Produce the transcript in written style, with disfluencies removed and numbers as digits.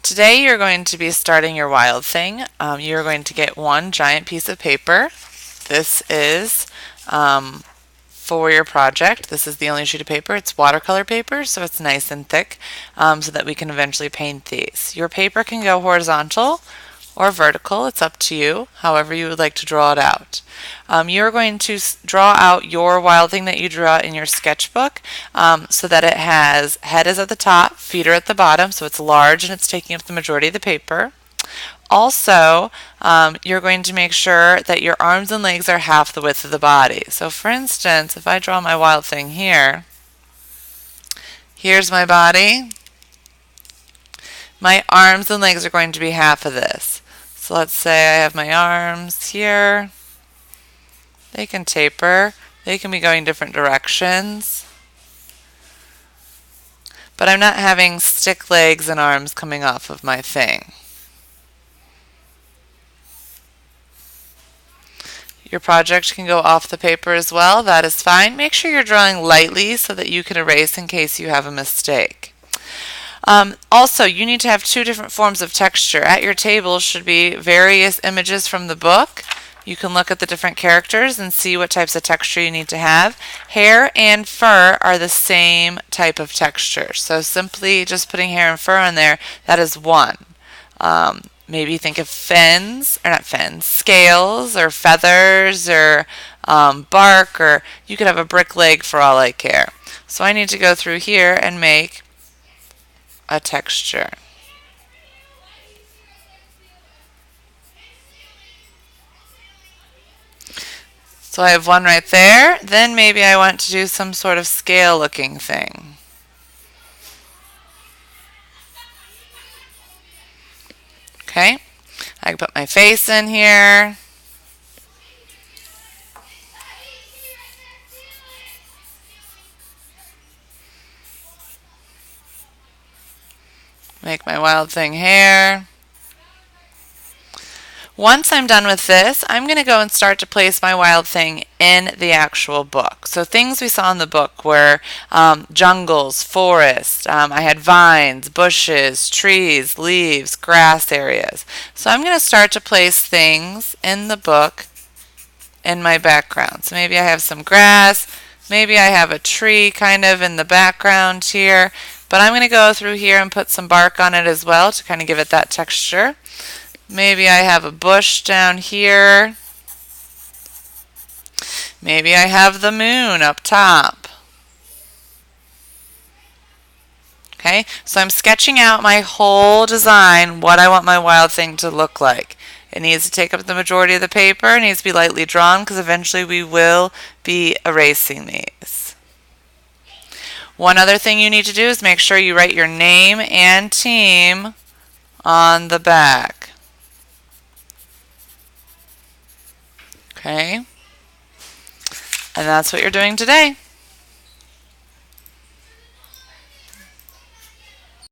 Today you're going to be starting your Wild Thing. You're going to get one giant piece of paper. This is for your project. This is the only sheet of paper. It's watercolor paper, so it's nice and thick so that we can eventually paint these. Your paper can go horizontal or vertical. It's up to you, however you would like to draw it out. You're going to draw out your Wild Thing that you drew out in your sketchbook so that it has head is at the top, feet are at the bottom, so it's large and it's taking up the majority of the paper. Also, you're going to make sure that your arms and legs are half the width of the body. So for instance, if I draw my Wild Thing here, here's my body. My arms and legs are going to be half of this. So let's say I have my arms here. They can taper. They can be going different directions. But I'm not having stick legs and arms coming off of my thing. Your project can go off the paper as well. That is fine. Make sure you're drawing lightly so that you can erase in case you have a mistake. Also, you need to have two different forms of texture. At your table should be various images from the book. You can look at the different characters and see what types of texture you need to have. Hair and fur are the same type of texture. So simply just putting hair and fur on there, that is one. Maybe think of fins, or not fins, scales or feathers or bark, or you could have a brick leg for all I care. So I need to go through here and make a texture. So I have one right there. Then maybe I want to do some sort of scale looking thing. Okay, I can put my face in here. Make my Wild Thing hair. Once I'm done with this, I'm going to go and start to place my Wild Thing in the actual book. So things we saw in the book were jungles, forest, I had vines, bushes, trees, leaves, grass areas. So I'm going to start to place things in the book in my background. So maybe I have some grass, maybe I have a tree kind of in the background here, but I'm going to go through here and put some bark on it as well to kind of give it that texture. Maybe I have a bush down here. Maybe I have the moon up top. Okay, so I'm sketching out my whole design, what I want my Wild Thing to look like. It needs to take up the majority of the paper. It needs to be lightly drawn because eventually we will be erasing these. One other thing you need to do is make sure you write your name and team on the back. Okay, and that's what you're doing today.